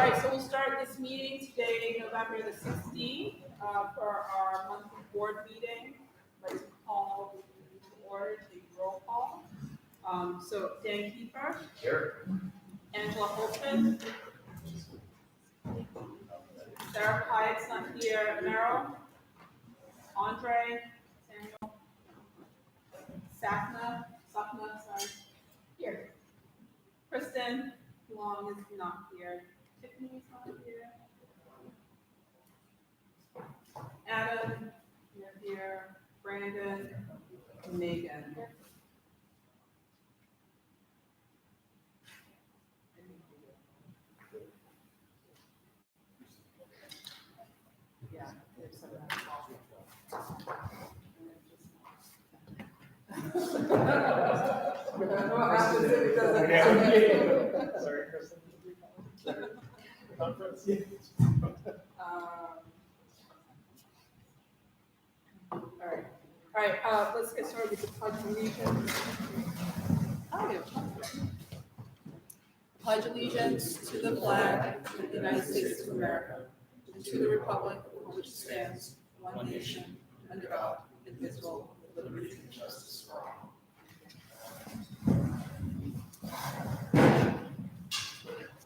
right, so we'll start this meeting today, November the 16th, for our monthly board meeting. I'd like to call the meeting to order, take roll call. So Dan Kiefer. Here. Angela Holton. Sarah Pyatt's not here. Merrill. Andre. Samuel. Sapna, sorry. Here. Kristen Long is not here. Tiffany's not here. Adam, you're here. Brandon, Megan. Yeah, there's some of that. Sorry, Kristen. Conference. All right, let's get started with the Pledge of Allegiance. Pledge allegiance to the flag of the United States of America and to the republic for which it stands, one nation, under God, indivisible, with liberty and justice for all.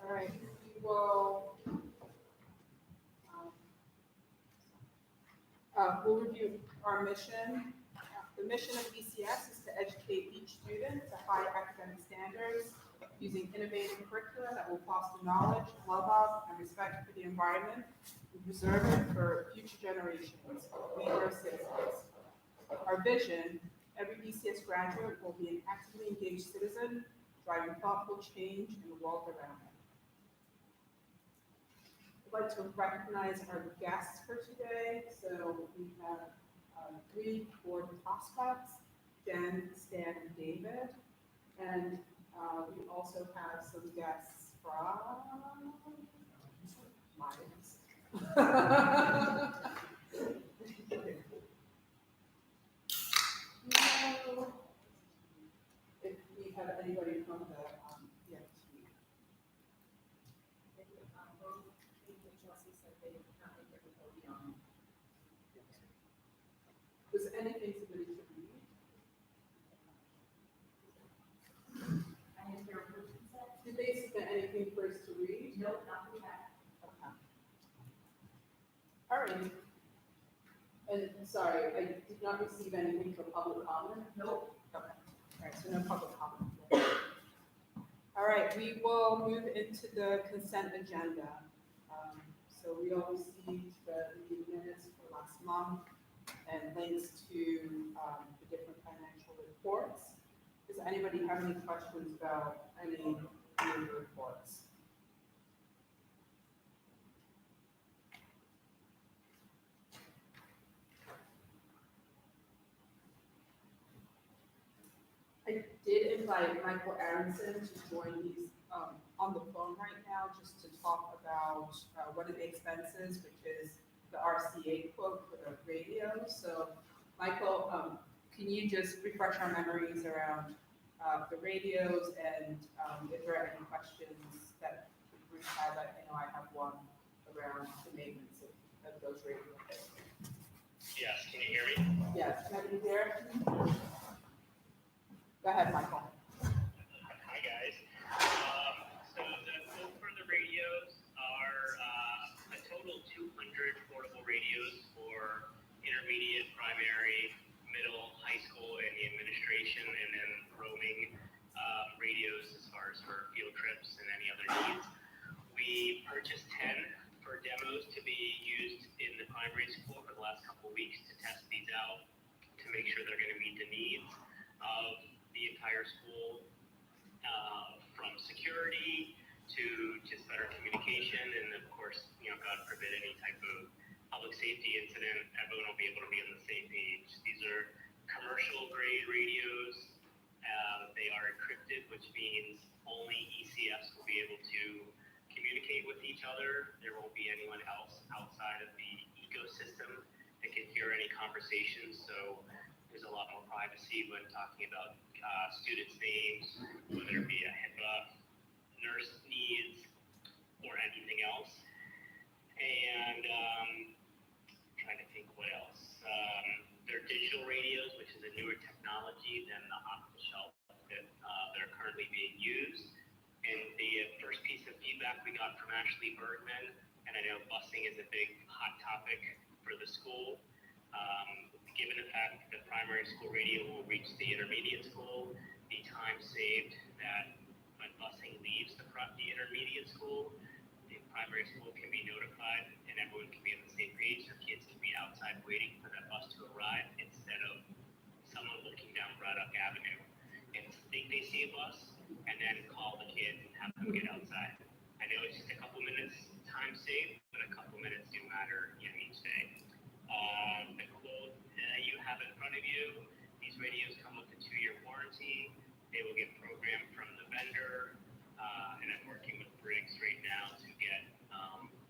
All right, we will we'll review our mission. The mission of ECS is to educate each student to high academic standards using innovative curricula that will foster knowledge, love of, and respect for the environment and preserve it for future generations. We are citizens. Our vision: every ECS graduate will be an actively engaged citizen, driving thoughtful change in the world around them. I'd like to recognize our guests for today. So we have 3 board prospects, Jen, Stan, and David. And we also have some guests from Myers. If we have anybody from the was anything somebody should read? Did they submit anything for us to read? Nope, not yet. Okay. All right. And sorry, I did not receive anything for public comment? Nope. Okay. All right, so no public comment. All right, we will move into the consent agenda. So we all received the minutes for last month and links to the different financial reports. Does anybody have any questions about any of the reports? I did invite Michael Aronson to join these on the phone right now just to talk about one of the expenses, which is the RCA quote for the radio. So, Michael, can you just refresh our memories around the radios and if there are any questions that the group has? I know I have one around the maintenance of those radios. Yes, can you hear me? Yes, can I be there? Go ahead, Michael. Hi, guys. So the quote for the radios are a total 200 portable radios for intermediate, primary, middle, high school, and the administration, and then roaming radios as far as for field trips and any other needs. We purchased 10 for demos to be used in the primary school for the last couple of weeks to test these out to make sure they're going to meet the needs of the entire school, from security to just better communication, and of course, God forbid any type of public safety incident, everyone will be able to be on the same page. These are commercial grade radios. They are encrypted, which means only ECS will be able to communicate with each other. There won't be anyone else outside of the ecosystem that can hear any conversations. So there's a lot more privacy when talking about students' names, whether it be a HIPAA, nurse needs, or anything everything else. And trying to think what else. They're digital radios, which is a newer technology than the off-the-shelf that are currently being used. And the first piece of feedback we got from Ashley Bergman, and I know busing is a big hot topic for the school. Given the fact that the primary school radio will reach the intermediate school, the time saved that when busing leaves the intermediate school, the primary school can be notified and everyone can be on the same page. The kids can be outside waiting for that bus to arrive instead of someone looking down Braddock Avenue and think they see a bus and then call the kids and have them get outside. I know it's just a couple minutes time saved, but a couple minutes do matter each day. The quote you have in front of you, these radios come with a 2-year warranty. They will get programmed from the vendor, and I'm working with Briggs right now to get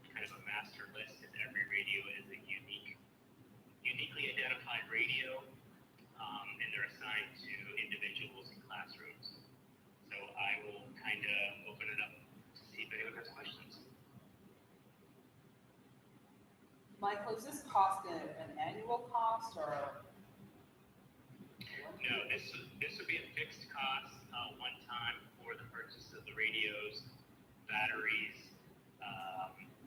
kind of a master list, as every radio is a uniquely identified radio, and they're assigned to individuals in classrooms. So I will kind of open it up to see if anyone has questions. Michael, is this cost an annual cost or? No, this would be a fixed cost, one time for the purchase of the radios, batteries,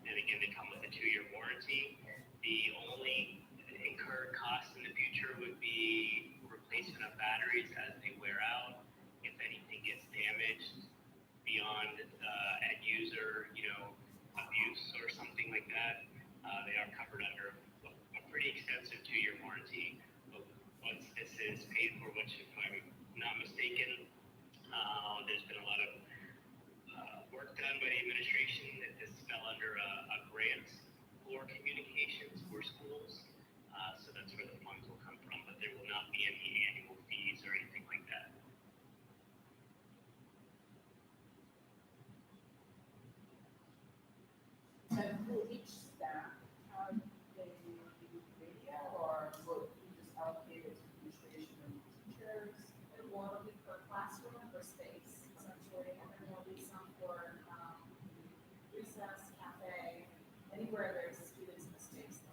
and again, they come with a 2-year warranty. The only incurred cost in the future would be replacement of batteries as they wear out. If anything gets damaged beyond end user, abuse or something like that, they are covered under a pretty extensive 2-year warranty. But once this is paid for, which if I'm not mistaken, there's been a lot of work done by the administration that this fell under a grant for communications for schools. So that's where the funds will come from, but there will not be any annual fees or anything like that. And will each staff have a radio, or will you just allocate it to administration and teachers? And one will be per classroom or space, essentially, and then there'll be some for recess, cafe, anywhere there's students in the space.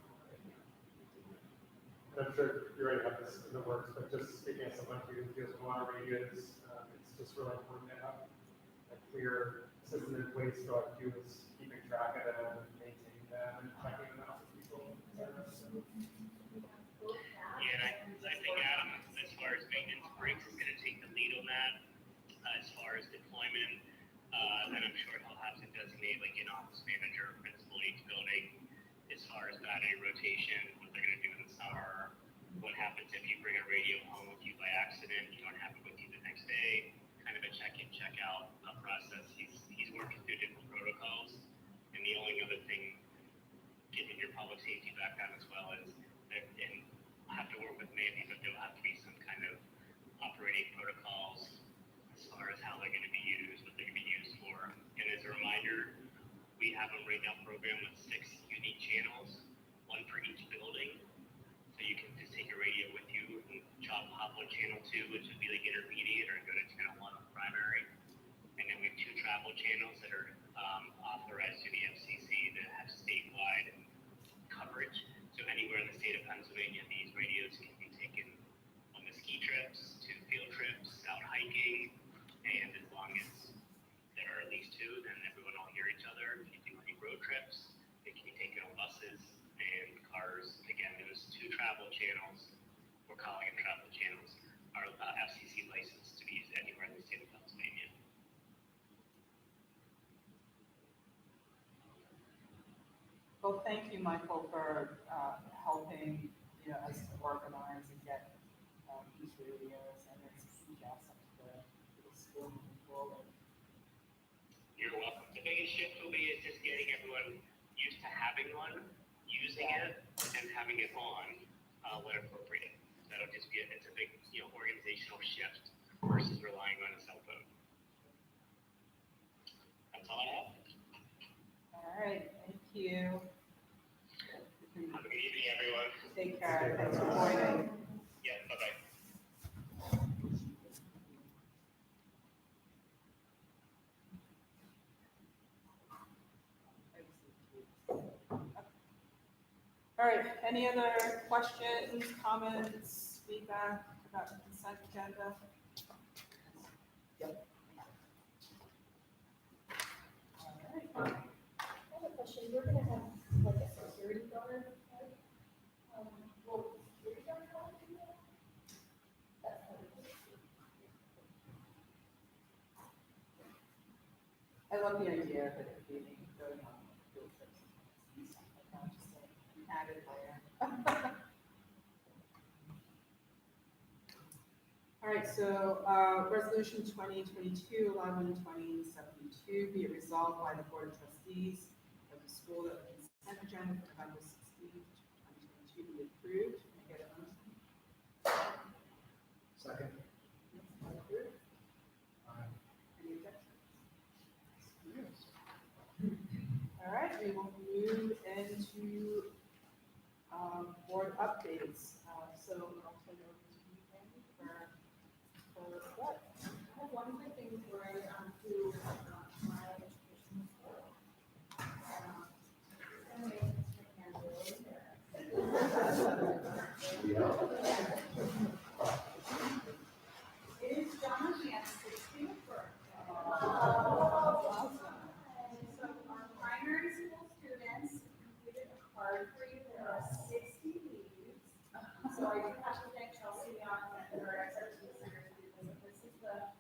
And I'm sure you already have this in the works, but just speaking as someone who deals with a lot of radios, it's just really important to have a clear system in place so like you is keeping track of them and maintaining them and checking them out for people. Yeah, and I think Adam, as far as maintenance, Briggs is going to take the lead on that. As far as deployment, then I'm sure he'll have to designate like an office manager or principal in each building. As far as battery rotation, what they're going to do in the summer, what happens if you bring a radio home with you by accident, you don't have it with you the next day, kind of a check-in, check-out process. He's working through different protocols. And the only other thing, given your public safety background as well, is that, and I have to work with Mandy, but there'll have to be some kind of operating protocols as far as how they're going to be used, what they're going to be used for. And as a reminder, we have them right now programmed with 6 unique channels, one for each building. So you can just take your radio with you and hop on channel 2, which would be like intermediate, or go to channel 1 on primary. And then we have 2 travel channels that are authorized to the FCC that have statewide coverage. So anywhere in the state of Pennsylvania, these radios can be taken on the ski trips, to field trips, out hiking, and as long as there are at least 2, then everyone will hear each other. If you do any road trips, they can be taken on buses and cars. Again, those 2 travel channels, we're calling them travel channels, are FCC licensed to be used anywhere in the state of Pennsylvania. Well, thank you, Michael, for helping, us to organize and get these radios, and it's a huge asset to the school moving forward. You're welcome. The biggest shift will be is just getting everyone used to having one, using it, and having it on when appropriate. That'll just be it's a big organizational shift versus relying on a cell phone. That's all I have. All right, thank you. Have a good evening, everyone. Take care. Thanks for joining. Yeah, bye-bye. All right, any other questions, comments, feedback about the consent agenda? Yep. All right. I have a question, we're gonna have like a security guard, right? Will security guard come in there? That's what it is. I love the idea of it being going on field trips and stuff like that, just like an added layer. All right, so, resolution 2022-11-2072, be it resolved by the Board of Trustees of the school that the consent agenda for November 16th, 2022 be approved. Can I get a motion? Second. Approved. Any objections? All right, we will move into board updates. So I'll turn it over to you, Andy, for what? I have one quick thing before I do my education report. Gonna make Mr. Campbell It is John Hans's 16th birthday. Awesome. So our primary school students completed a card for you. There are 60 leaves. So I do have to thank Chelsea Young and her expertise because this is the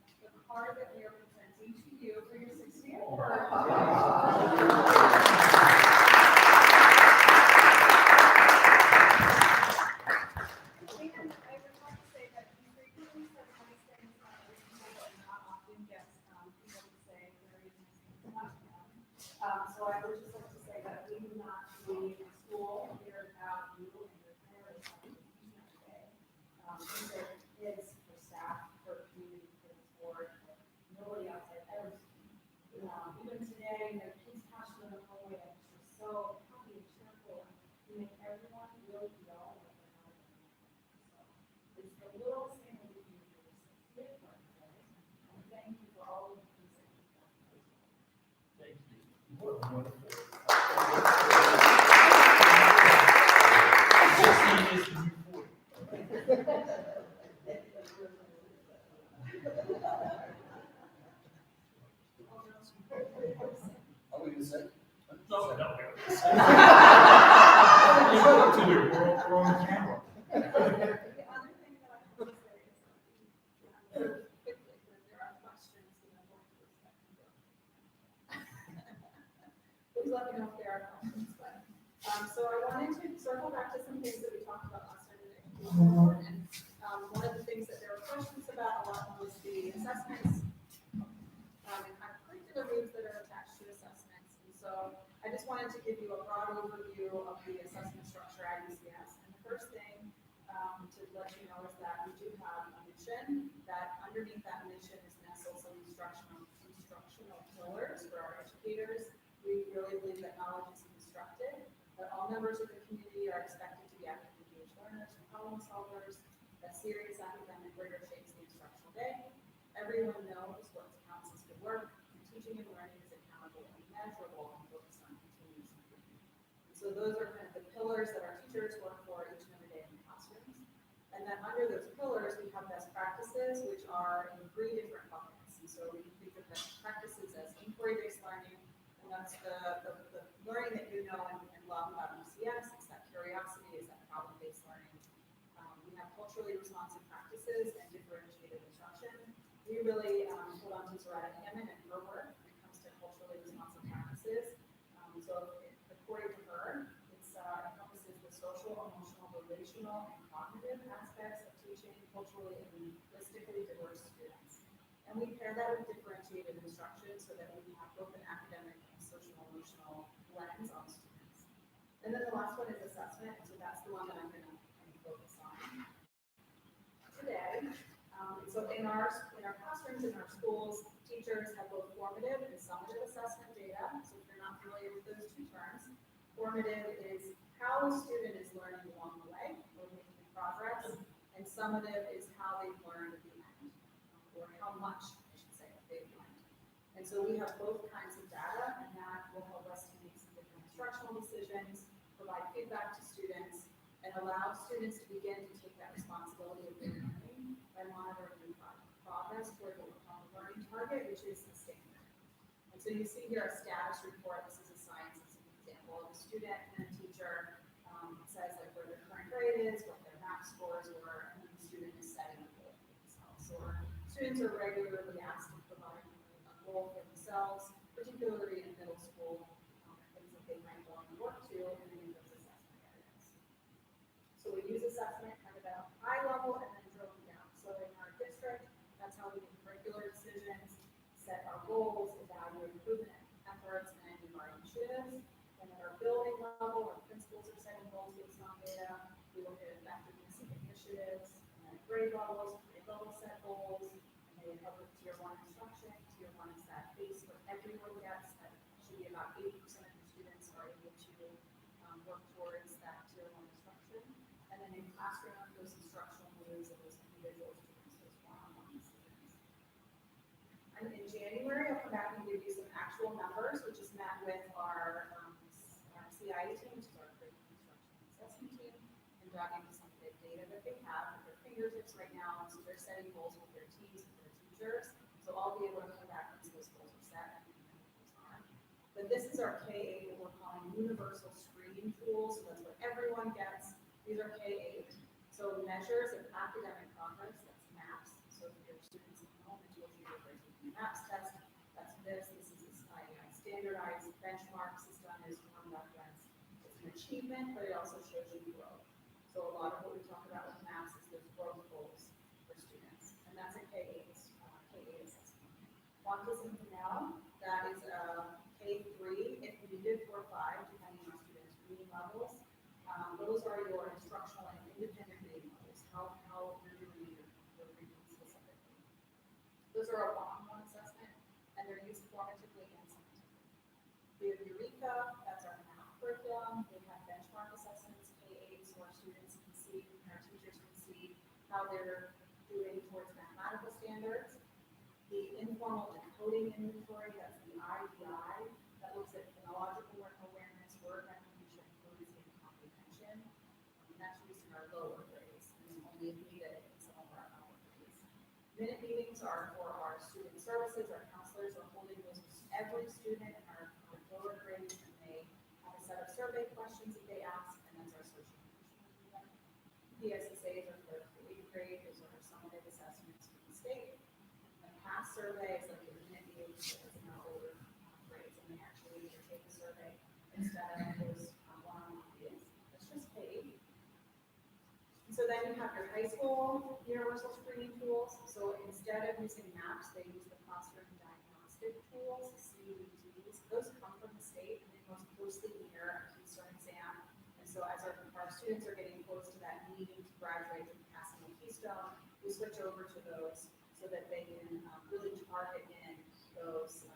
card that we are presenting to you for your 60th birthday. And I would like to say that he frequently says nice things about other people and not often gets people to say very nice things about him. So I would just like to say that we do not leave school here without you and your parents on each and every day. These are kids for staff, for community, for the board, that nobody else I've ever seen. Even today, kids passed in the hallway, and it's just so happy and cheerful, and you make everyone really feel like they're not alone. So it's the littlest thing that we do for your 60th birthday, and thank you for all of the things that you've done. Thank you. What a wonderful. 16 is the new 40. Are we gonna say? No, no. To the we're on camera. The other thing that I want to say is, quickly, that there are questions that I'm going to respect you. Please let me know if there are questions, but, so I wanted to circle back to some things that we talked about last time in the education report, and, one of the things that there were questions about a lot was the assessments, and kind of curricular moves that are attached to assessments, and so I just wanted to give you a broad overview of the assessment structure at ECS, and the first thing, to let you know is that we do have a mission, that underneath that mission is nestled some instructional pillars for our educators. We really believe that knowledge is constructed, that all members of the community are expected to be active engaged learners and problem solvers, that serious academic rigor shapes the instructional day. Everyone knows what counts as good work, and teaching and learning is accountable and measurable and focused on continuous improvement. And so those are kind of the pillars that our teachers work for each and every day in the classrooms. And then under those pillars, we have best practices, which are in 3 different buckets. And so we can think of best practices as inquiry-based learning, and that's the learning that you know and love about ECS. It's that curiosity, it's that problem-based learning. We have culturally responsive practices and differentiated instruction. We really hold on to Zaretta Hammond and her work when it comes to culturally responsive practices. So according to her, it encompasses the social, emotional, relational, and cognitive aspects of teaching culturally and linguistically diverse students. And we pair that with differentiated instruction so that we can have both an academic and social emotional lens on students. And then the last one is assessment, so that's the one that I'm going to focus on today. So in our classrooms, in our schools, teachers have both formative and summative assessment data. So if you're not familiar with those 2 terms, formative is how a student is learning along the way or making progress, and summative is how they've learned at the end, or how much, I should say, they've learned. And so we have both kinds of data, and that will help us to make some different instructional decisions, provide feedback to students, and allow students to begin to take that responsibility of their learning by monitoring their progress toward what we call the learning target, which is sustainment. And so you see here a status report. This is a science example of a student and a teacher. Says like where their current grade is, what their math scores were, and then the student is setting a goal for themselves. So our students are regularly asked to provide a goal for themselves, particularly in middle school, things that they might want to work to, and then those assessment areas. So we use assessment kind of at a high level and then drilling down. So in our district, that's how we make curricular decisions, set our goals, evaluate improvement efforts, and any of our initiatives. And at our building level, our principals are setting goals based on data. We look at effectiveness of initiatives. And at grade levels set goals. And they help with tier 1 instruction. Tier 1 is that base where everyone gets. That should be about 80% of the students are able to work towards that tier 1 instruction. And then in classroom, those instructional moves and those individual students, those one-on-one decisions. And in January, I'll come back and give you some actual numbers, which is met with our CIE team, which is our curriculum instruction assessment team, and dug into some of the data that they have at their fingertips right now. So they're setting goals with their teams, with their teachers. So I'll be able to come back once those goals are set and those are. But this is our K-8, what we're calling universal screening tools. So that's what everyone gets. These are K-8. So measures of academic progress, that's MAPS. So if your students at home, I told you they're taking the MAPS test. That's this. This is a standardized benchmark system is one reference. It's an achievement, but it also shows you growth. So a lot of what we talk about with MAPS is those growth goals for students. And that's a K-8 assessment. Autism now, that is a K3, if needed, or 5, depending on students' reading levels. Those are your instructional and independent reading levels, how you're doing your reading specifically. Those are a one-on-one assessment, and they're used formatively and scientifically. We have Eureka, that's our math curriculum. We have benchmark assessments, K-8, so our students can see, and our teachers can see how they're doing towards mathematical standards. The informal decoding inventory, that's the IDI, that looks at phonological awareness, word recognition, fluency, and comprehension. And that's used in our lower grades, and only if needed in some of our upper grades. Minute meetings are for our student services. Our counselors are holding those with every student in our lower grades, and they have a set of survey questions that they ask, and that's our socialization. PSSAs are for the 8th grade. Those are summative assessments from the state. And past surveys, like the minute meetings, is in our older grades, and they actually take a survey instead of those one-on-one meetings. It's just paid. So then you have your high school universal screening tools. So instead of using MAPS, they use the classroom diagnostic tools, CUETs. Those come from the state, and they most closely mirror a Keystone exam. And so as our students are getting close to that needing to graduate and passing the Keystone, we switch over to those so that they can really target in those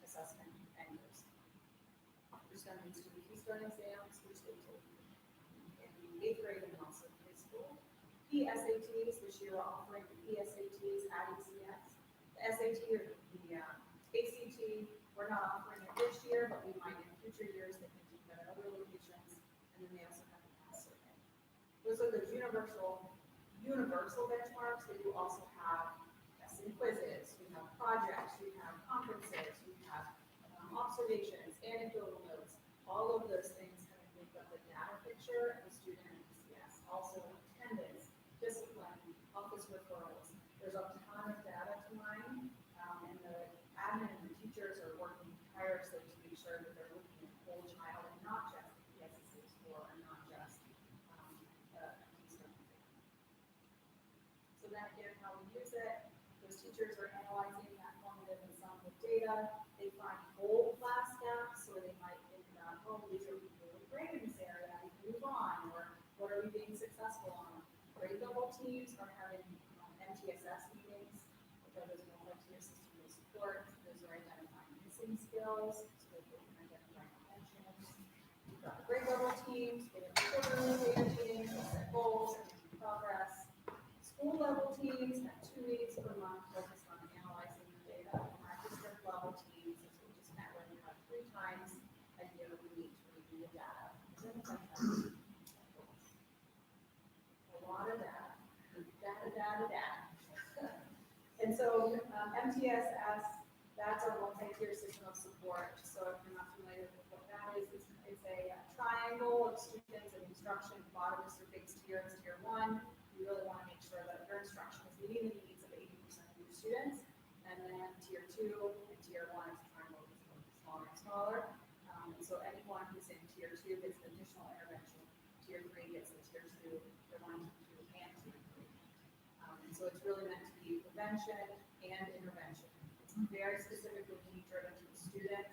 assessment vendors. Your students do the Keystone exams, which they take in the 8th grade and also high school. PSATs, this year we're offering the PSATs at ECS. The SAT or the ACT, we're not offering it this year, but we might in future years. They can take that at other locations. And then they also have the pass survey. Those are the universal benchmarks, but you also have tests and quizzes, you have projects, you have conferences, you have observations, anecdotal notes. All of those things kind of make up the data picture of the student at ECS. Also attendance, discipline, office referrals. There's a ton of data to mine, and the admin and the teachers are working tirelessly to make sure that they're looking at the whole child and not just the PSSA score and not just a Keystone exam. So then again, how we use it, those teachers are analyzing that formative and summative data. They find whole class gaps, so they might think about, oh, these are really great in this area, we can move on, or what are we being successful on? Grade level teams are having MTSS meetings, which are those multi-tier system of support. Those are identifying missing skills, so that they can identify intentions. We've got the grade level teams, we have quarterly data meetings, we set goals, and progress. School level teams have 2 meetings per month focused on analyzing the data. And our district level teams, as we just met with, have 3 times a year we meet to review the data. It's in the A lot of data, data. And so, MTSS, that's our multi-tier system of support. So if you're not familiar with what that is, it's a triangle of students and instruction. Bottom is your biggest tier, it's tier one. You really want to make sure that your instruction is meeting the needs of 80% of your students. And then tier two and tier one is triangle, is smaller and smaller. And so anyone who's in tier two gets additional intervention. Tier three gets the tier two, tier one, tier two, and tier three. And so it's really meant to be prevention and intervention. It's very specifically need driven to the student.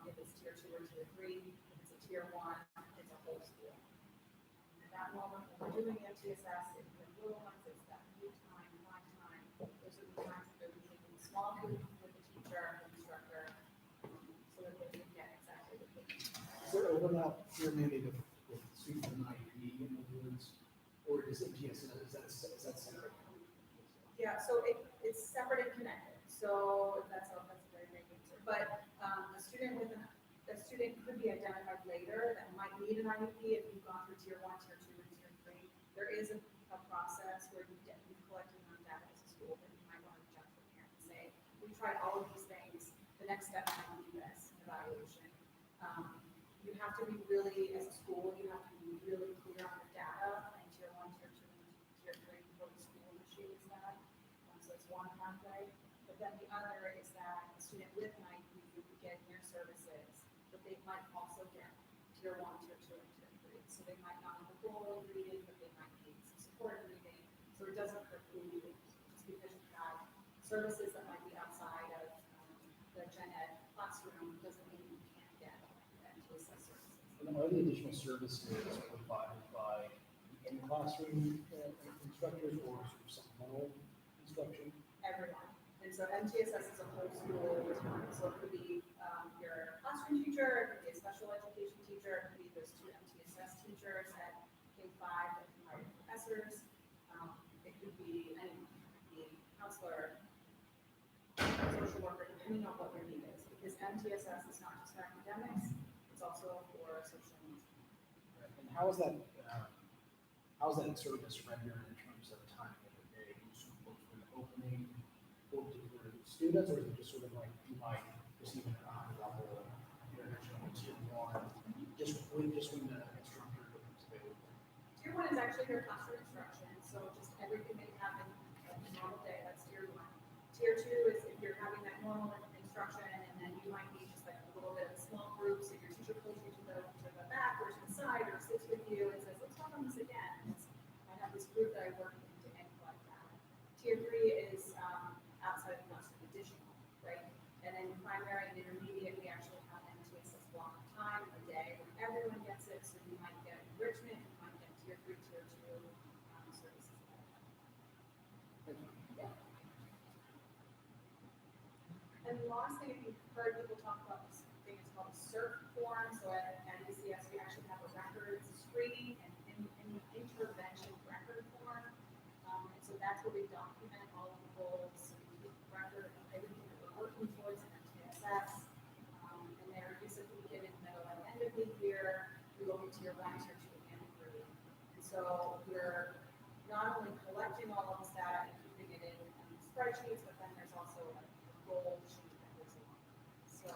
If it's tier two or tier three, if it's a tier one, it's a whole school. At that moment, when we're doing MTSS, if the little ones, it's that new time, live time. Those are the times that they're taking a small group with the teacher, the instructor, so that they can get exactly what they need. Is there overlap here maybe with student and IEP in other words? Or is it MTSS, is that separate? Yeah, so it's separate and connected, so that's a very great answer. But a student could be identified later that might need an IEP if you've gone through tier one, tier two, and tier three. There is a process where you've collected enough data as a school that you might want to reach out to the parent and say, we tried all of these things, the next step might be this evaluation. You have to be really, as a school, you have to be really clear on the data in tier one, tier two, and tier three before the school initiates that. So it's one pathway. But then the other is that a student with an IEP would be getting their services, but they might also get tier one, tier two, and tier three. So they might not have a goal in reading, but they might need some support in reading. So it doesn't preclude you just because you have services that might be outside of the gen ed classroom doesn't mean you can't get MTSS services. And are the additional services provided by the in-classroom instructors or sort of supplemental instruction? Everyone. And so MTSS is a whole school term. So it could be your classroom teacher, it could be a special education teacher, it could be those two MTSS teachers at K-5 that can hire professors. It could be anyone, it could be counselor, social worker, depending on what your need is. Because MTSS is not just for academics, it's also for social needs. And how is that service rendered in terms of time of the day? Do you sort of look for an opening for particular students, or is it just sort of like you might receive an level intervention on tier one, just when the instructor becomes available? Tier one is actually your classroom instruction, so just everything that you have in a normal day, that's tier one. Tier two is if you're having that normal instruction, and then you might need just like a little bit of small groups, if your teacher pulls you to the back or to the side or sits with you and says, let's talk on this again. I have this group that I work with to collect data. Tier three is outside of the classroom additional, right? And then primary and intermediate, we actually have MTSS block of time, a day, when everyone gets it, so you might get enrichment, you might get tier three, tier two services. Yeah. And the last thing, if you've heard people talk about this thing, it's called a CERT form. So at ECS, we actually have a records screening and intervention record form. And so that's where we document all of the goals. So we keep record of everything that we're working towards in MTSS. And there is a beginning, middle, and end of the year. We look at tier one, tier two, and three. And so we're not only collecting all of this data and keeping it in spreadsheets, but then there's also a goal sheet that goes along. So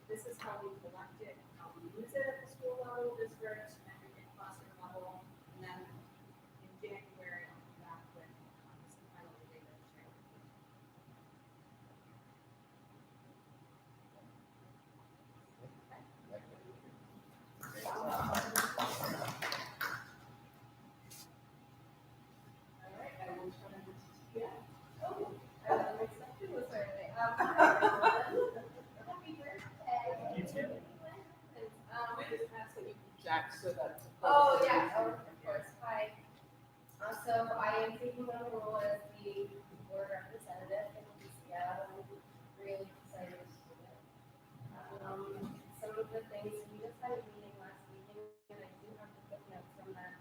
this is how we collect it, how we use it at the school level, district, and in classroom level. And then in January, I'll come back with some final data to share with you. All right, I will turn it to Tia. Oh, I wasn't expecting this right away. Happy birthday. You too. We just asked that you project so that. Oh, yeah, of course. Hi. So I am taking on the role as the board representative in ECS. I'm really excited to do it. Some of the things, we just had a meeting last meeting, and I do have to put notes from that.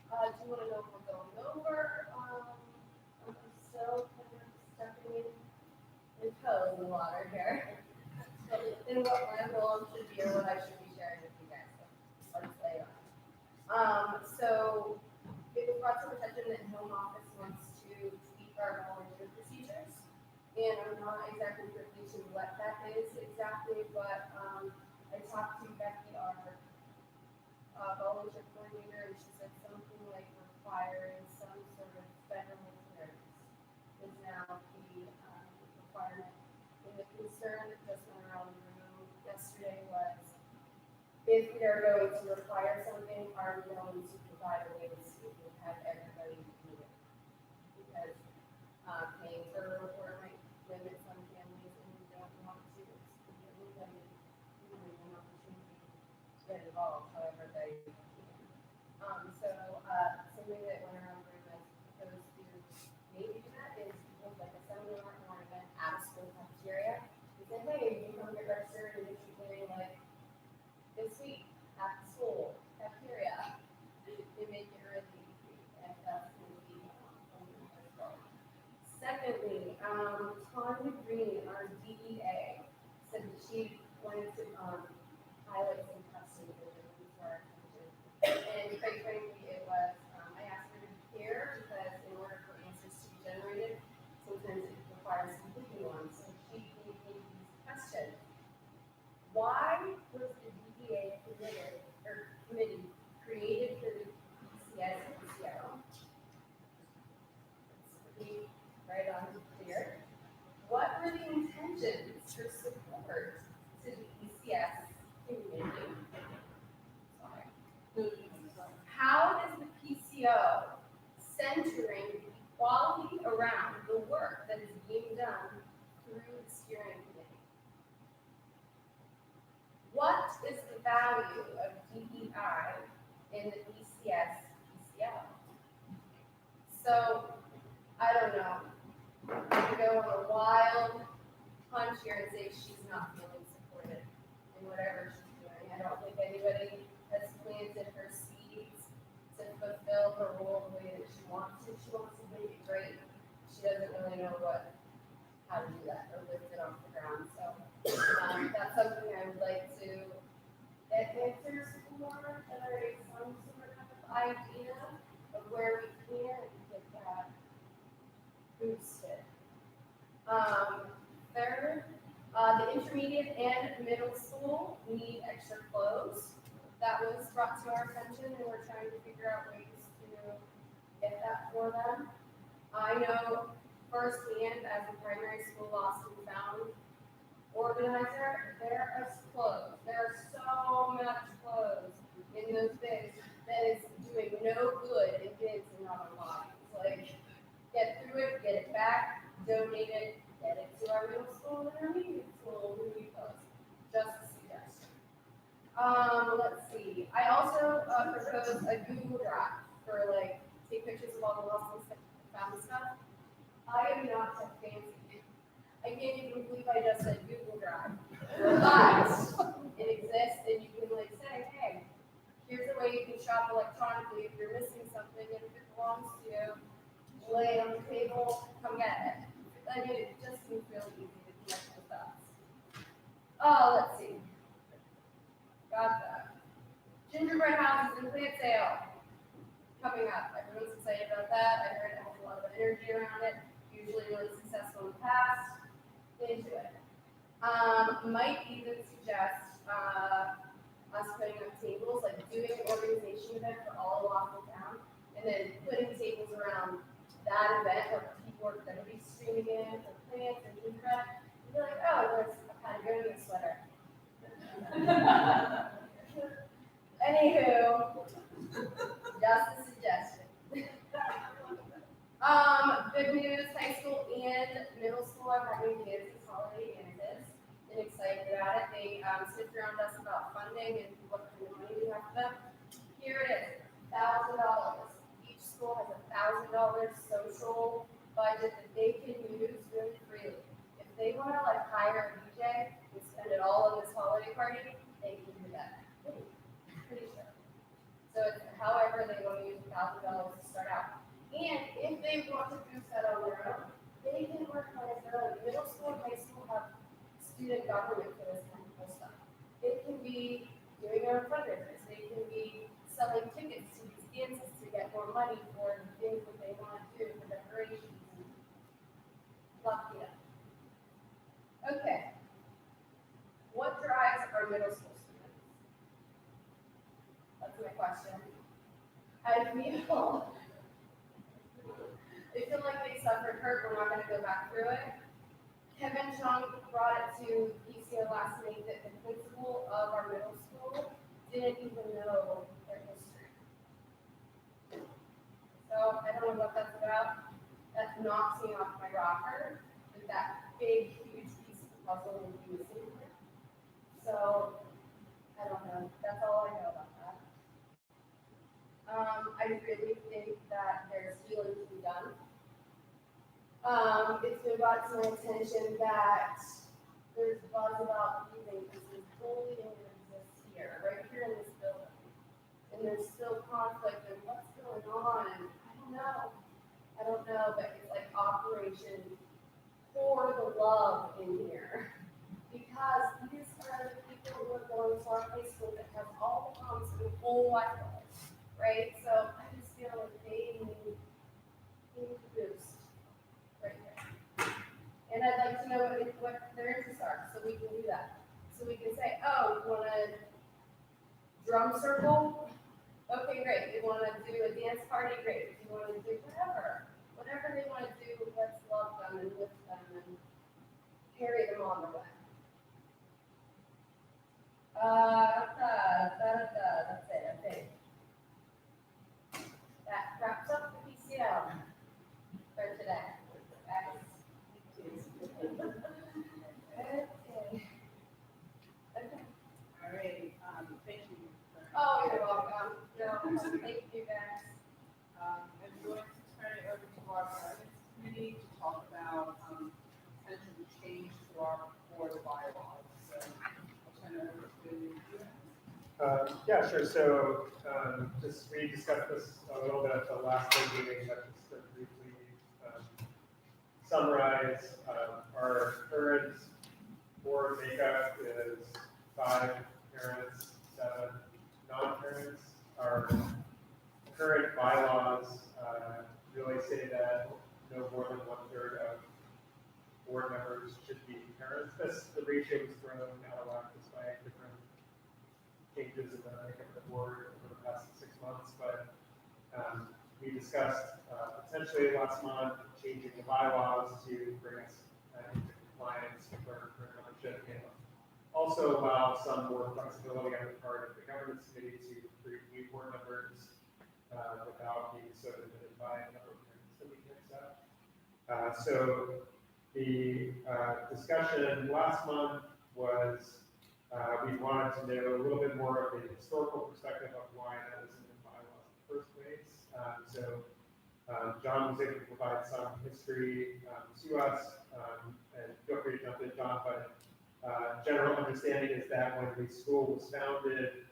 Do you want to know if we're going over? I'm still kind of stepping in toes in the water here. In what my role should be or what I should be sharing with you guys. So let's lay it on. So it was brought to attention that home office wants to tweak our volunteer procedures. And I'm not exactly privy to what that is exactly, but, I talked to Becky, our, volunteer coordinator, and she said something like requiring some sort of federal clearance is now the, requirement. And the concern that just went around the room yesterday was, if we are going to require something, are we going to provide a way to see if we have everybody do it? Because, paying for a report might limit some families and we don't want to give everybody, an opportunity to get involved, however they can. Something that went around the room as opposed to maybe do that is hold like a seminar or an event at a school cafeteria. And say, hey, you come get registered and if you're doing like this week at the school cafeteria, they make it really easy, and that's going to be something as well. Secondly, Tanya Green, our DEA, said that she wanted to highlight some custom vision for our attention. And quite frankly, it was, I asked her to be here because in order for answers to be generated, sometimes it requires completing ones. So she gave me these questions. Why was the DEA committee created for the ECS in Seattle? Let's be right on clear. What were the intentions for support to the ECS community? Sorry. How is the PCO centering equality around the work that is being done through the steering committee? What is the value of DEI in the ECS PCO? So, I don't know. I could go on a wild punch here and say she's not feeling supported in whatever she's doing. I don't think anybody has planted her seeds to fulfill her role the way that she wants to. She wants to make it great. She doesn't really know how to do that or lift it off the ground. So that's something I would like to get answers for, generate some sort of idea of where we can get that boosted. Third, the intermediate and middle school need extra clothes. That was brought to our attention, and we're trying to figure out ways to get that for them. I know firsthand, as a primary school lost and found organizer, there is clothes. There are so much clothes in those bins that is doing no good in bins and not on lines. Like, get through it, get it back, donate it, get it to our middle school and intermediate school who need those. Just a suggestion. Let's see. I also proposed a Google Drive for like take pictures of all the lost and found stuff. I am not that fancy. I can't even believe I just said Google Drive. But it exists and you can like say, hey, here's a way you can shop electronically if you're missing something and if it belongs to you, lay it on the table, come get it. I mean, it just seems really easy to connect the dots. Oh, let's see. Got that. Gingerbread houses and plant sale coming up. Everyone's excited about that. I heard it has a lot of energy around it. Usually really successful in the past. Into it. Might even suggest us putting up tables, like doing an organization event for all of Waffle Town, and then putting tables around that event where people are going to be streaming in for plants and gingerbread. And be like, oh, there's a Patagonia sweater. Anywho, just a suggestion. Good news, high school and middle school are having kids this holiday dances and excited about it. They sniffed around us about funding and what kind of money we have for them. Here it is, $1,000. Each school has $1,000 social budget that they can use really freely. If they want to like hire a DJ and spend it all on this holiday party, they can do that. Pretty sure. So it's however they want to use $1,000 to start out. And if they want to boost that on their own, they can organize their own. Middle school and high school have student government for this kind of cool stuff. It can be doing their own fundraisers. They can be selling tickets to these dances to get more money for the things that they want to do for decorations and luck it up. Okay. What drives our middle school students? That's my question. I feel like they suffered hurt. We're not going to go back through it. Kevin Chung brought it to ECO last week that the principal of our middle school didn't even know their history. So I don't know what that's about. That knocks me off my rocker. That big, huge piece of the puzzle will be missing here. So I don't know. That's all I know about that. I really think that there's healing to be done. It's been brought to my attention that there's buzz about leaving because there's bullying that exists here, right here in this building. And there's still conflict and what's going on, and I don't know, but it's like Operation Pour the Love in here. Because these are the people who are going to our high school that have all the problems in the whole wide world, right? So I just feel like they need a boost right there. And I'd like to know what their interests are, so we can do that. So we can say, oh, you want a drum circle? Okay, great. You want to do a dance party? Great. You want to do whatever they want to do, let's love them and lift them and carry them on the way. That's it, I think. That wraps up the PCL for today. Okay. All right, thank you. Oh, you're welcome. Thank you guys. I'm going to turn it over to our finance committee to talk about, potential change to our board bylaws. So I'll turn it over to you. Yeah, sure. So, we discussed this a little bit at the last board meeting, but just to briefly summarize, our current board makeup is 5 parents, 7 non-parents. Our current bylaws really say that no more than 1/3 of board members should be parents. The ratio was thrown out of whack just by different changes in the makeup of the board over the past 6 months, but we discussed potentially last month changing the bylaws to bring us into compliance with our current membership and also allow some more flexibility on the part of the governance committee to recruit new board members without being so limited by the number of parents that we can accept. So the discussion last month was we wanted to know a little bit more of the historical perspective of why that was in the bylaws in the first place. John was able to provide some history to us, and feel free to jump in, John, but general understanding is that when the school was founded,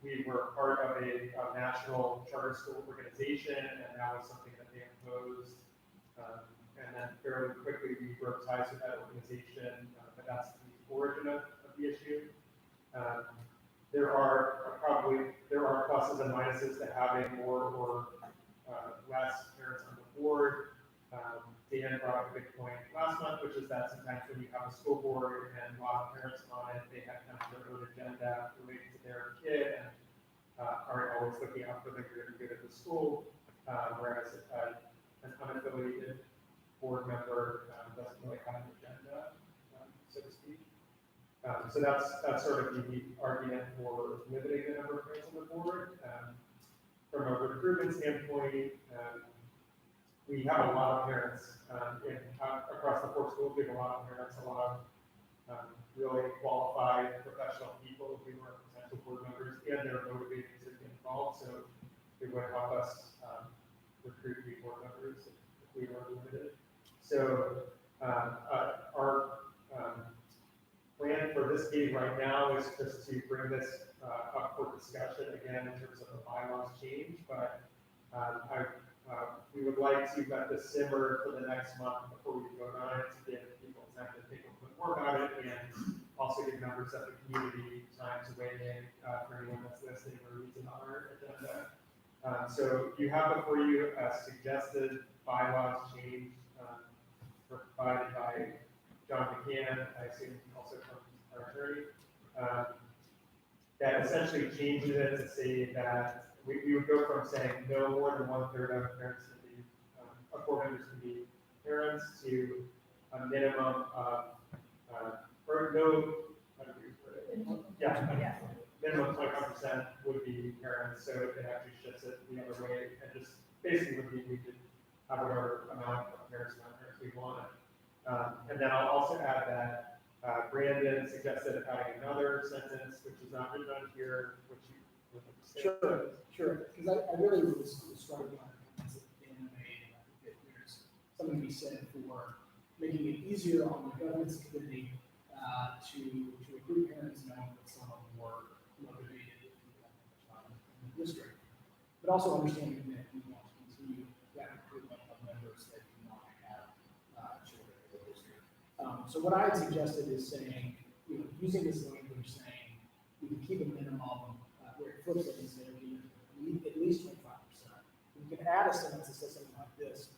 we were part of a national charter school organization, and that was something that they imposed. And then fairly quickly we broke ties with that organization, but that's the origin of the issue. There are pluses and minuses to having more or less parents on the board. Dan brought up a good point last month, which is that sometimes when you have a school board and a lot of parents on it, they have kind of their own agenda related to their kid and aren't always looking out for the greater good of the school, whereas an unaffiliated board member doesn't really have an agenda, so to speak. So that's sort of the argument for limiting the number of parents on the board. From a recruitment standpoint, we have a lot of parents across the 4 schools. We have a lot of parents, a lot of really qualified professional people who are potential board members, and they're motivated to get involved. So it would help us recruit new board members if we were limited. So our plan for this meeting right now is just to bring this up for discussion again in terms of the bylaws change, but we would like to let this simmer for the next month before we vote on it to give people time to think a little bit more about it and also give members of the community time to weigh in for anyone that's listening or reads on our agenda. So you have before you a suggested bylaws change provided by John McCann, I assume also from our attorney, that essentially changes it to say that we would go from saying no more than 1/3 of parents can be, of board members can be parents to a minimum of, or no, how do we put it? Yeah, minimum 25% would be parents, so it actually shifts it the other way, and just basically would be we could have whatever amount of parents and non-parents we want. And then I'll also add that Brandon suggested adding another sentence, which is not written on here, which you would Sure, because I really was struck by the comments that Dan made, and I think that there's something to be said for making it easier on the governance committee to recruit parents knowing that some of them were motivated if you have much time in the district, but also understanding that we want to continue that recruitment of members that do not have children in the district. So what I had suggested is saying, using this language saying we can keep a minimum where it flips it and say at least 25%. We can add a sentence that says something like this.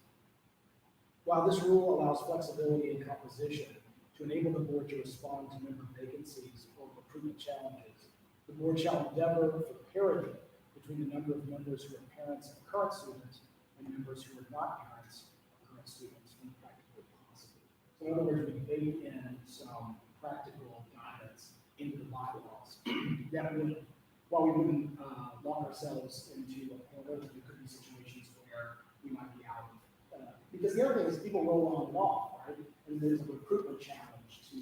While this rule allows flexibility in composition to enable the board to respond to member vacancies or recruitment challenges, the board shall endeavor for parity between the number of members who are parents of current students and members who are not parents of current students when practically possible. So in other words, we bake in some practical guidance into the bylaws that would, while we wouldn't lock ourselves into a corner, there could be situations where we might be out of, because the other thing is people roll on and off, right? And there's a recruitment challenge to,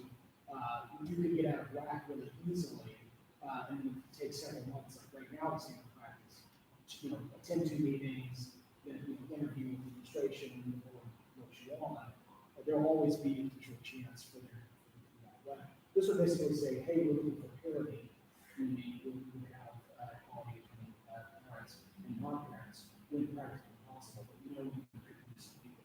you can get out of whack really easily, and it takes several months. Like right now, it's in practice, attend 2 meetings, then interview with administration or what you want. There'll always be a potential chance for there to be that way. This would basically say, hey, we're looking for parity. We have equality between parents and non-parents when practically possible, but we know we can produce people.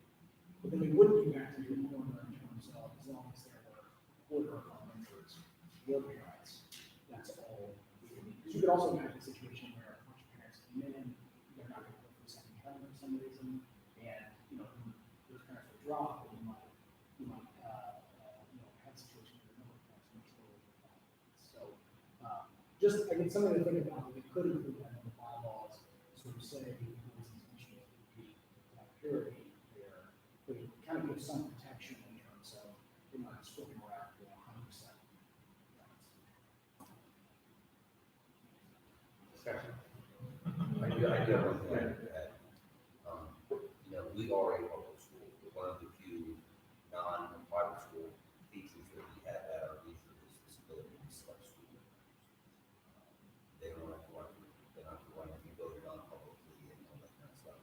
But then we wouldn't be back to your corner in terms of as long as there were a quarter of our members were parents. That's all we would need. Because you could also imagine a situation where a bunch of parents come in, they're not going to go for the second term for some reason, and those parents would drop, and you might have a situation where a number of parents may still live with that. So just again something to think about. We could include that in the bylaws, sort of say the board's intention would be parity there, but it kind of gives some protection in terms of you're not just flipping around 100%. Discussion. I do have one thing to add. We are a public school. We're one of the few non-private school features that we have at our leisure is this ability to select school members. They don't have to run, they don't have to run every voted on publicly and all that kind of stuff.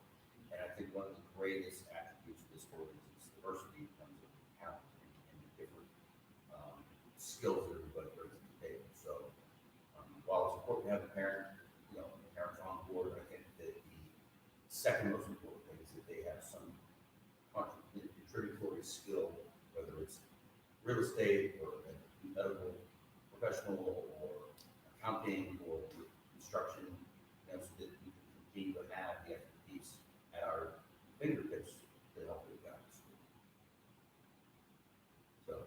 And I think one of the greatest attributes of this board is its diversity in terms of talent and the different skills that everybody brings to the table. So while it's important to have a parent, parents on board, I think that the second most important thing is that they have some contributory skill, whether it's real estate or a medical professional or accounting or construction, so that we can continue to have the expertise at our fingertips to help with that. So.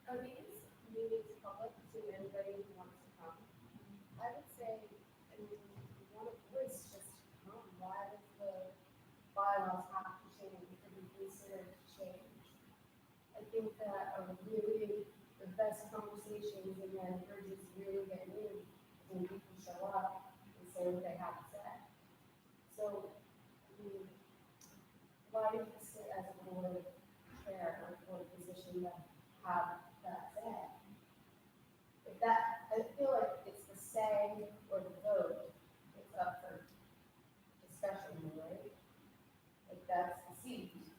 Are these meetings public to anybody who wants to come? I would say, one of the ways just come. Why does the bylaws have to change or be considered to change? I think that really the best conversations and then bridges really get new when people show up and say what they have to say. So, why do you sit as a board chair or board position that have that say? I feel like it's the say or the vote, it's up for discussion, right? Like that's the seat.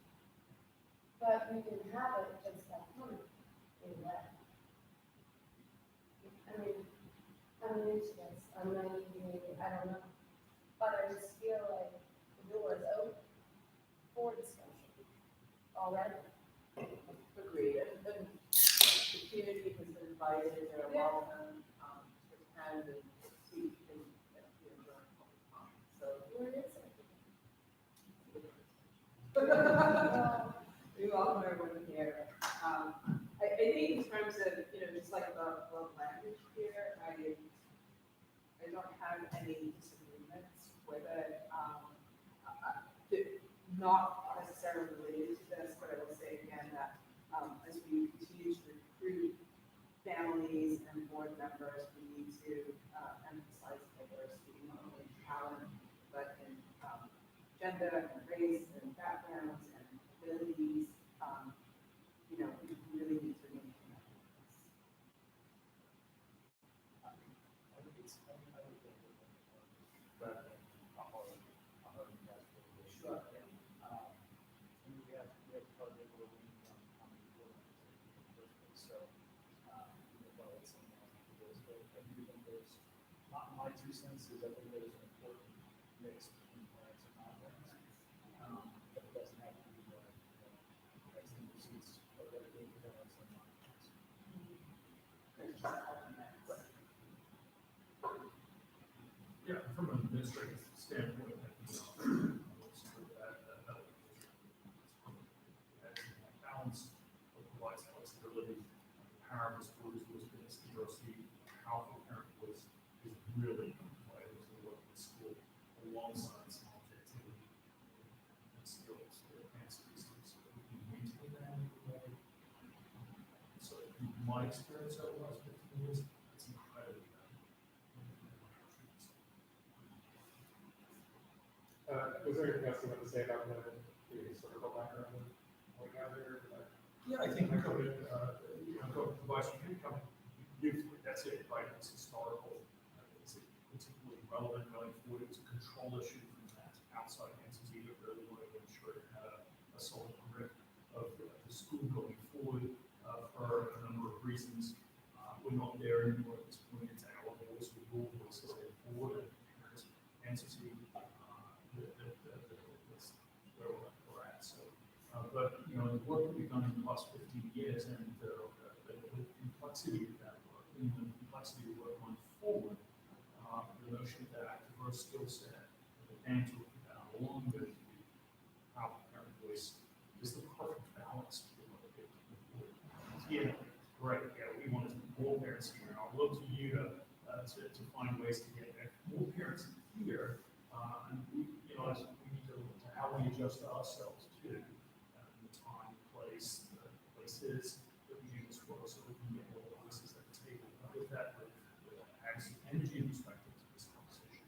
But you can have it just like, in that. I'm new to this, I'm not even, I don't know. But I just feel like the door is open for discussion already. But community has been invited, they're welcome, to attend and speak and, during public comment. So, Where is it? we welcome everyone here. I think in terms of, just like the language here, I don't have any disagreements with it. Not necessarily related to this, but I will say again that, as we continue to recruit families and board members, we need to, emphasize diversity, not only in talent, but in, gender and race and backgrounds and abilities. We really need to maintain that. I think it's, I mean, I would think rather than a hard, you guys for the issue. And we have target where we need how many people in the first place, so, well, it's something else to do, but I do think there's, not my 2 cents is I think there's an important mix between parents and non-parents. But it doesn't have to be X number of seats, but that it is parents and non-parents. Yeah, from an administrative standpoint, I think, that balance provides flexibility. Power of schools was this diversity, powerful parent voice is really vital to work with school alongside some objectivity and skills to advance these things so that we can maintain that in a way. So in my experience over the last 15 years, it's incredibly valuable. Was there anything else you want to say about the historical background of what gathered? Yeah, I think go to Vice Income, that's it, right? It's historical. It's particularly relevant going forward. It's a control issue from that outside entity that really wanted to ensure it had a solid grip of the school going forward for a number of reasons. We're not there anymore at this point. It's our voice, we rule voices going forward, and entity that's where we're at. So, but the work that we've done in the last 15 years and the complexity of that work, and the complexity of work going forward, the notion that diverse skill set, and to along with the power parent voice is the perfect balance for what we're doing forward. Yeah, great. Yeah, we want to more parents here. I'll look to you to find ways to get more parents here. And we need to look to how we adjust ourselves to the time, place, the places that we do this work, so we can get more voices at the table. With that, add some energy and perspective to this conversation.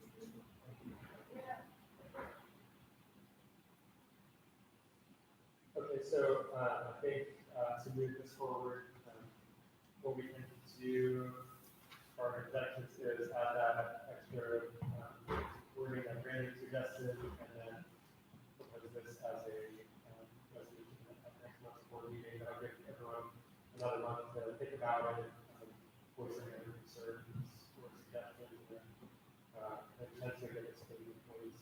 Okay, so I think to move this forward, what we can do for our objectives is add that extra wording that Brandon suggested, and then propose this as a resolution at next month's board meeting. That'll give everyone another month to think about it, voice any other concerns or suggestions, and potentially get this to the employees.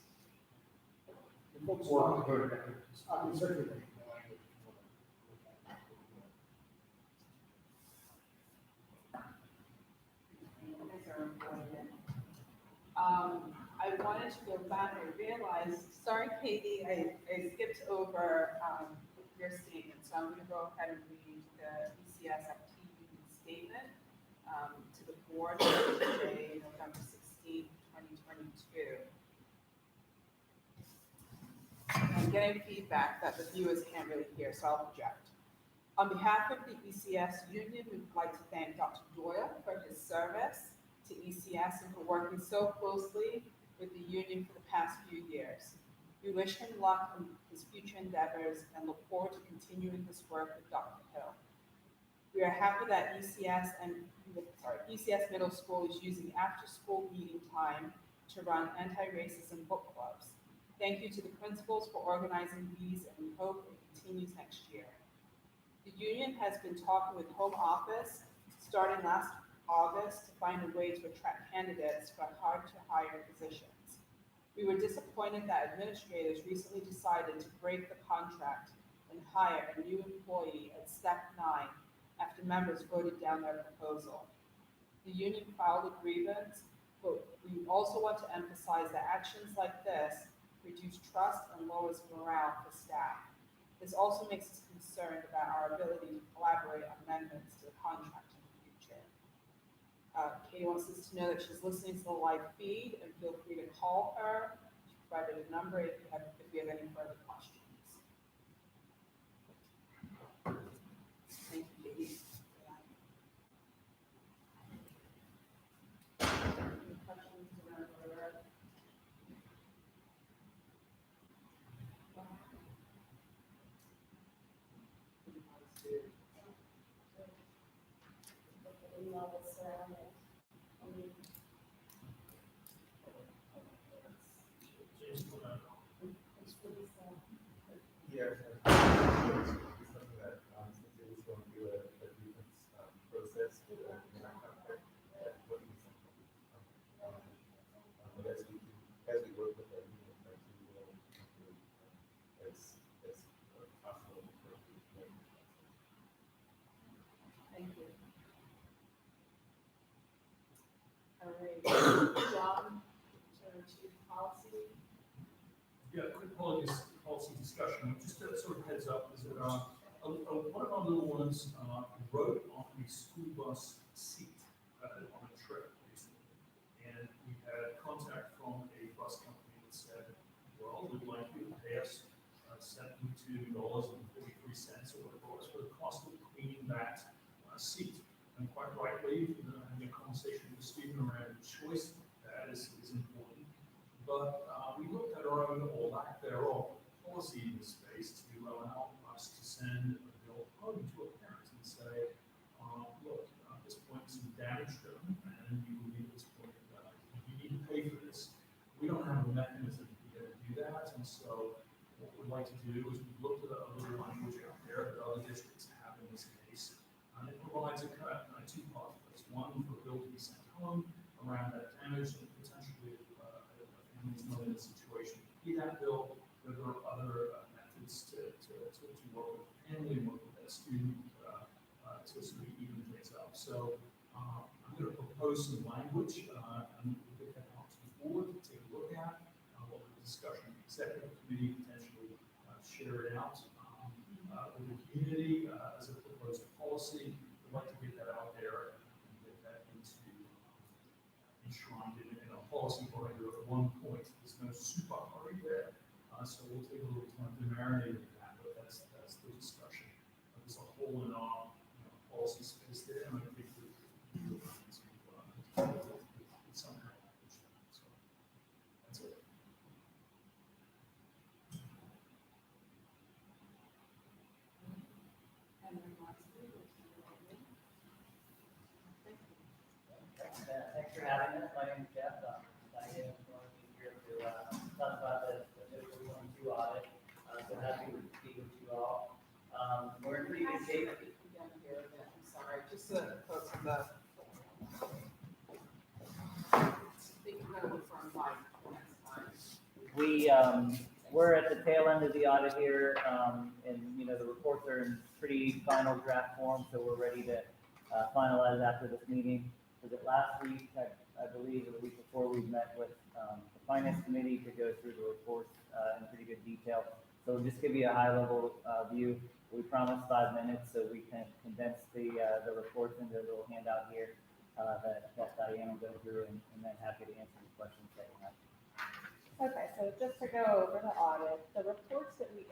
Folks Or vote it down. circulate the language. These are important. I wanted to go back, I realized, sorry Katie, I skipped over your statement, so I'm gonna go ahead and read the ECS FTE statement to the board today, November 16th, 2022. I'm getting feedback that the viewers can't really hear, so I'll project. On behalf of the ECS union, we would like to thank Dr. Doyle for his service to ECS and for working so closely with the union for the past few years. We wish him luck in his future endeavors and look forward to continuing this work with Dr. Hill. We are happy that ECS Middle School is using after-school meeting time to run anti-racism book clubs. Thank you to the principals for organizing these, and we hope it continues next year. The union has been talking with Home Office starting last August to find a way to attract candidates for hard-to-hire positions. We were disappointed that administrators recently decided to break the contract and hire a new employee at step 9 after members voted down their proposal. The union filed a grievance, but we also want to emphasize that actions like this reduce trust and lowers morale for staff. This also makes us concerned about our ability to collaborate on amendments to the contract in the future. Katie wants us to know that she's listening to the live feed, and feel free to call her. She provided a number if you have any further questions. Thank you, Katie. Any questions around order? Email was surrounded. James, what about- It's really sad. Yeah, something that, since it was going through a grievance, process with a contract, what do you think? But as we work with our union, we will improve, as possible. Thank you. All right, John, turn to policy. Yeah, quick policy discussion, just a sort of heads up, is that, one of our little ones, wrote on a school bus seat, on a trip recently. And we had contact from a bus company that said, well, we'd like you to pay us $72.43 or whatever it was for the cost of cleaning that seat. And quite rightly, having a conversation with the student around choice, that is important. But we looked at our own, or lack thereof, policy in this space to allow us to send a bill home to a parent and say, look, at this point, some damage done, and you will need at this point, you need to pay for this. We don't have a mechanism to be able to do that, and so what we'd like to do is we looked at a little language out there that other districts have in this case, and it provides a kind of two pathways. One, for a bill to be sent home around that damage, and potentially if a family's not in a situation to pay that bill, there are other methods to work with the family and work with that student to sort of even things up. So I'm going to propose some language, and we'll get that out to the board to take a look at. What the discussion, the executive committee potentially share it out with the community as a proposed policy. We'd like to get that out there and get that into enshrined in a policy order at one point. There's no super hurry there, so we'll take a little time to marinate in that, but that's the discussion. There's a hole in our policy space there, and I think somehow push that. So that's it. And then lastly, thank you. Thanks for having us. My name is Jeff. I am going to be here to talk about the fiscal 22 audit. So happy to be with you all. We're in pretty good shape. Again, here again, I'm sorry, just so that folks in the. They can go from like next time. We're at the tail end of the audit here, and the reports are in pretty final draft form, so we're ready to finalize after this meeting. Was it last week, I believe, or the week before, we met with the finance committee to go through the reports in pretty good detail. So we'll just give you a high-level view. We promised 5 minutes, so we can condense the reports into a little handout here that Diane will go through, and then happy to answer the questions that you have. Okay, so just to go over the audit, the reports that we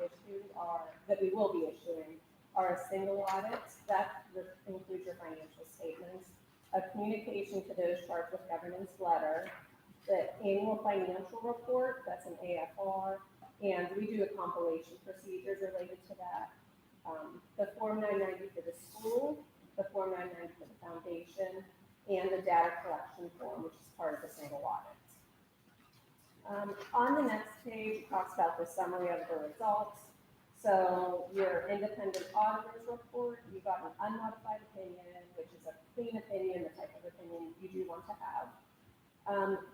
will be issuing are a single audit. That includes your financial statements, a communication to those charged with governance letter, the annual financial report, that's an AFR, and we do a compilation procedures related to that. The Form 990 for the school, the Form 990 for the foundation, and the data collection form, which is part of the single audit. On the next page, it talks about the summary of the results. So your independent auditor's report, you got an unmodified opinion, which is a clean opinion, the type of opinion you do want to have.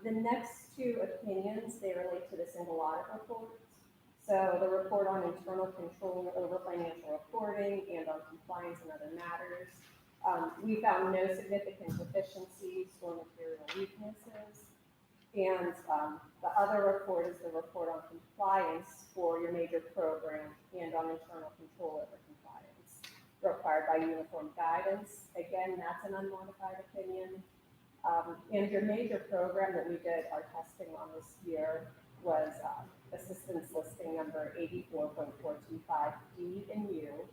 The next two opinions, they relate to the single audit reports. So the report on internal control over financial reporting and on compliance and other matters. We found no significant deficiencies or material weaknesses. And the other report is the report on compliance for your major program and on internal control over compliance required by uniform guidance. Again, that's an unmodified opinion. And your major program that we did our testing on this year was assistance listing number 84.425D in U,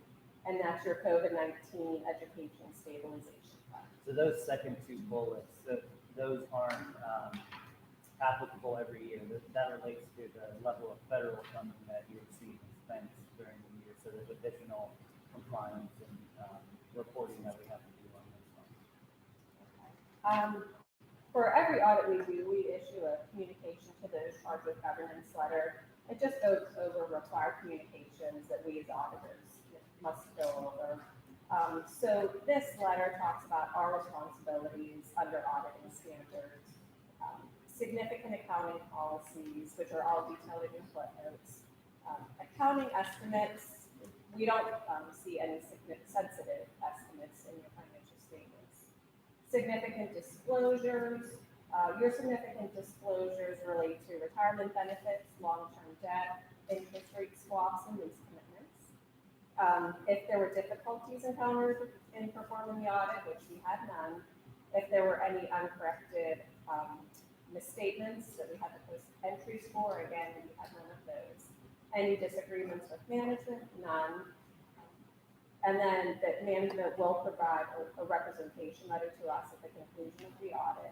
and that's your COVID-19 education stabilization fund. So those second two bullets, those aren't applicable every year. That relates to the level of federal funding that you receive and spent during the year. So there's additional compliance and reporting that we have to do on those funds. For every audit we do, we issue a communication to those charged with governance letter. It just goes over required communications that we as auditors must go over. So this letter talks about our responsibilities under auditing standards, significant accounting policies, which are all detailed in footnotes, accounting estimates. We don't see any sensitive estimates in your financial statements. Significant disclosures. Your significant disclosures relate to retirement benefits, long-term debt, interest rate swaps, and lease commitments. If there were difficulties encountered in performing the audit, which we had none, if there were any uncorrected misstatements that we had to post entries for, again, we had none of those. Any disagreements with management? None. And then that management will provide a representation letter to us at the conclusion of the audit.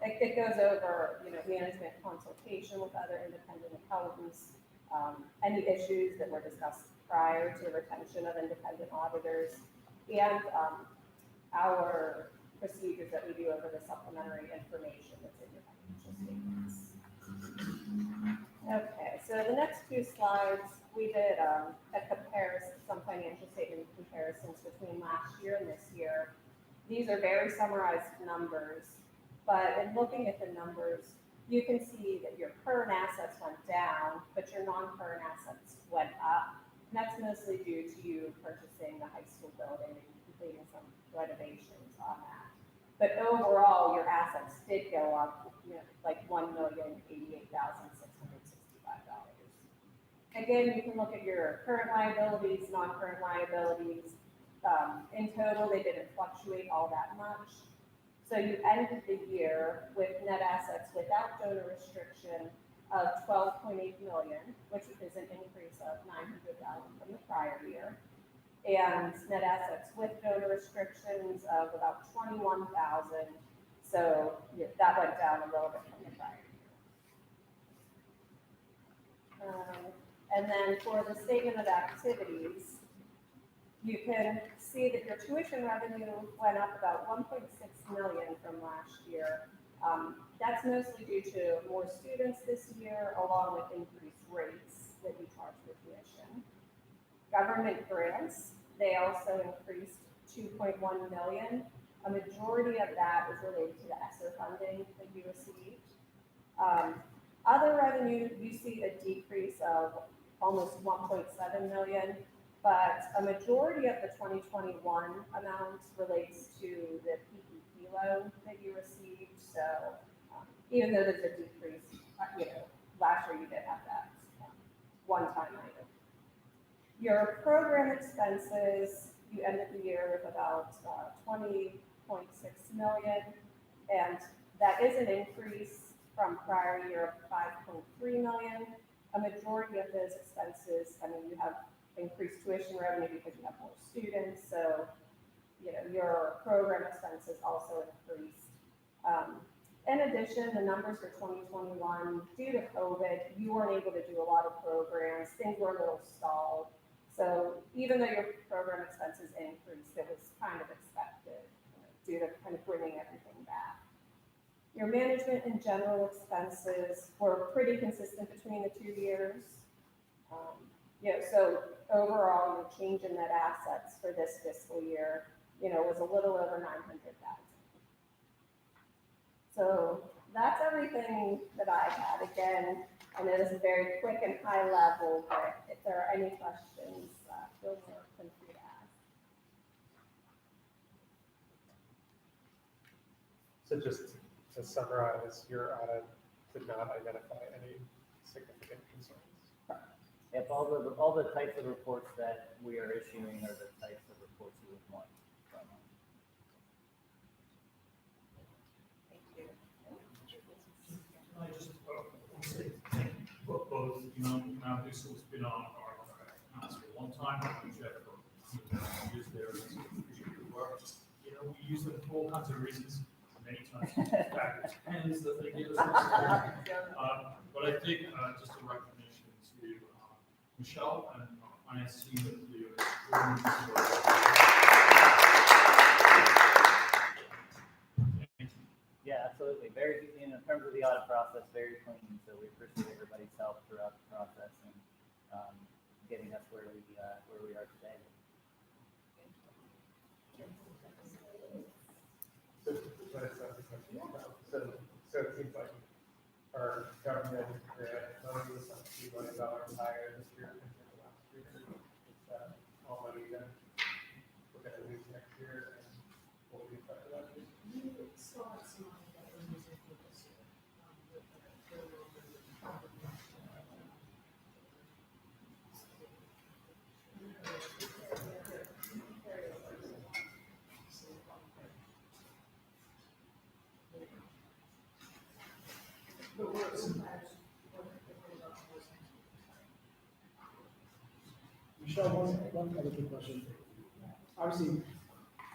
It goes over, management consultation with other independent accountants, any issues that were discussed prior to the retention of independent auditors, and our procedures that we do over the supplementary information that's in your financial statements. Okay, so the next two slides, we did a comparison, some financial statement comparisons between last year and this year. These are very summarized numbers, but in looking at the numbers, you can see that your current assets went down, but your non-current assets went up. And that's mostly due to you purchasing the high school building and completing some renovations on that. But overall, your assets did go up, like $1,088,665. Again, you can look at your current liabilities, non-current liabilities. In total, they didn't fluctuate all that much. So you ended the year with net assets without donor restriction of $12.8 million, which is an increase of $900,000 from the prior year. And net assets with donor restrictions of about $21,000. So that went down a little bit from the prior year. And then for the statement of activities, you can see that your tuition revenue went up about $1.6 million from last year. That's mostly due to more students this year, along with increased rates that you charge for tuition. Government grants, they also increased $2.1 million. A majority of that is related to the ESSER funding that you received. Other revenue, you see a decrease of almost $1.7 million, but a majority of the 2021 amount relates to the PPP loan that you received. So even though there's a decrease, last year you did have that one-time item. Your program expenses, you ended the year with about $20.6 million, and that is an increase from prior year of $5.3 million. A majority of those expenses, you have increased tuition revenue because you have more students, so your program expenses also increased. In addition, the numbers for 2021, due to COVID, you weren't able to do a lot of programs. Things were a little stalled. So even though your program expenses increased, it was kind of expected due to kind of bringing everything back. Your management and general expenses were pretty consistent between the 2 years. So overall, your change in net assets for this fiscal year, was a little over $900,000. So that's everything that I had. Again, I know this is very quick and high level, but if there are any questions, feel free to ask. So just to summarize, your audit did not identify any significant concerns. If all the types of reports that we are issuing are the types of reports you would want from us. Thank you. Can I just say thank you for both, now this has been on our minds for a long time, we check for years there, and appreciate your work. We use them for all kinds of reasons, many times, factors, pens that they give us. But I think, just a recognition to Michelle and our finance team that do extraordinary work. Thank you. Yeah, absolutely. Very, in terms of the audit process, very clean. So we appreciate everybody's help throughout the process and getting us where we are today. So it seems like our government grant money was like $2 million higher this year compared to last year. Is that all money that we're going to lose next year, and what will be affected that year? We still have some money that we're using for this year. Michelle, one other quick question. Obviously,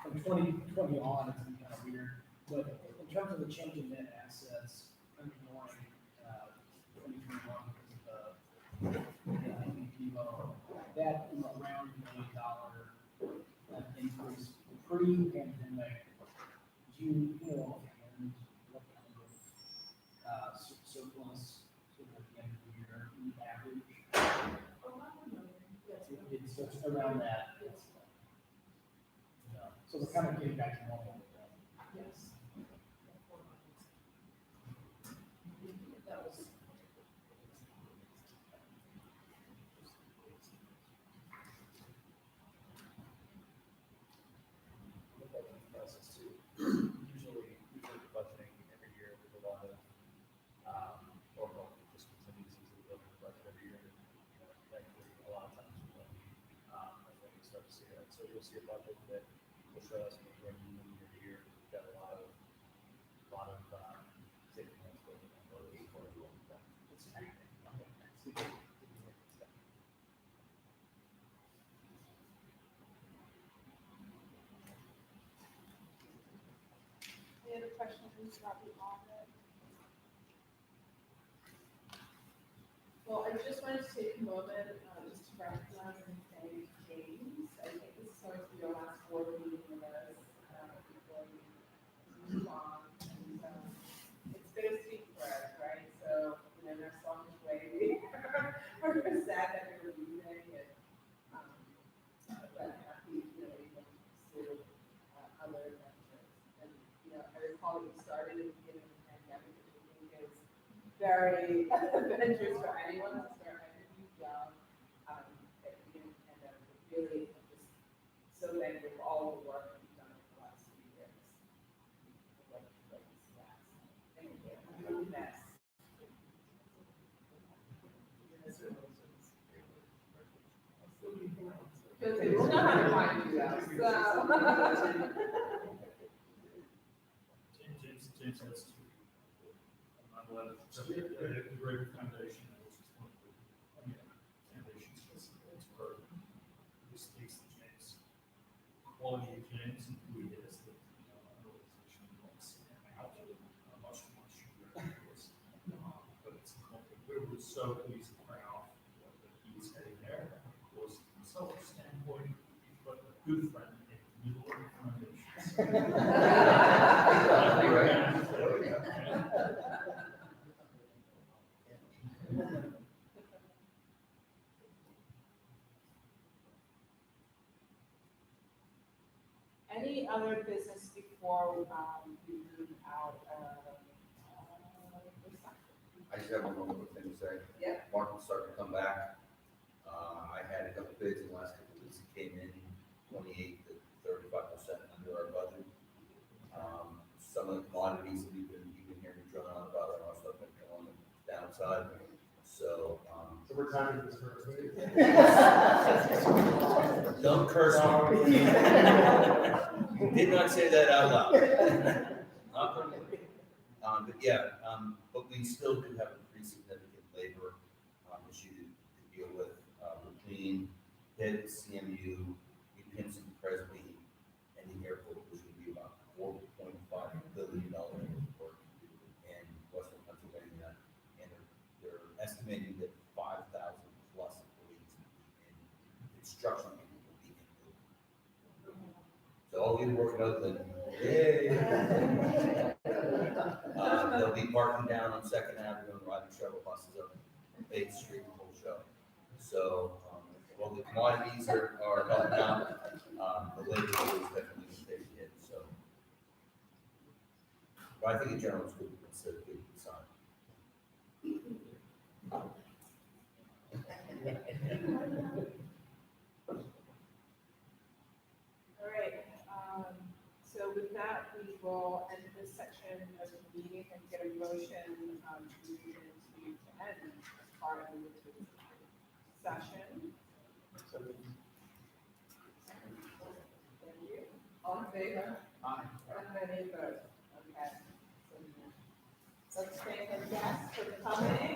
from 2020 on, it's been kind of weird, but in terms of the change in net assets, ignoring 2021 because of the MVP loan, that around $1 million increase pre-pandemic, do you know offhand what kind of surplus sort of at the end of the year, average? It's just around that. So we're kind of getting back to normal. Yes. That was. Process too. Usually budgeting every year with a lot of, or just contingencies that we build in the budget every year. Thankfully, a lot of times we don't need, that's when we start to see that. So you'll see a budget that will show us when we're moving year to year. We've got a lot of safety nets building on both. It's Any other questions about the audit? Well, I just wanted to take a moment, just to recognize and thank James. I think this is going to be our last board meeting with us, before we move on. And, it's bittersweet for us, right? So, in our selfish way, we're sad that we were leaving it, but happy, able to pursue, other ventures. And, I recall we started in the beginning of the pandemic, which I think is very adventurous for anyone to start a new job. At the beginning of the pandemic, really just so thankful for all the work that you've done over the last few years. Thank you. You're the best. Okay, we'll know how to find you guys. James has two. The great foundation, which is one of the foundations that's where this takes the James, quality of James and who he is, that an organization wants out much years. But it's we're so pleased and proud that he's heading there. Of course, from a selfish standpoint, but a good friend in the middle of the foundation. Any other business before we move out of recycling? I just have one more quick thing to say. Yeah. Market's starting to come back. I had a couple bids in the last couple of weeks, it came in 28 to 35% under our budget. Some of the commodities that we've been hearing John on about are also been on the downside. So, So we're timing this first. don't curse me. You did not say that out loud. Not from me. But yeah, but we still do have a pretty significant labor issue to deal with between HIT, CMU, Pinson, Presby, and the airport, which would be about $4.5 billion work in Western Pennsylvania, and they're estimating that 5,000 plus employees in construction people will be in it. So all we working other than, yay! They'll be parking down on Second Avenue and riding shuttle buses up 8th Street the whole show. So, while the commodities are helping out, the labor is definitely going to take a hit, so. But I think in general, it's good, it's a good sign. All right, so with that, we will end this section of the meeting and get a motion, to end as part of the session. Thank you. All in favor? Aye. And any opposed? Okay. So let's thank the guests for coming.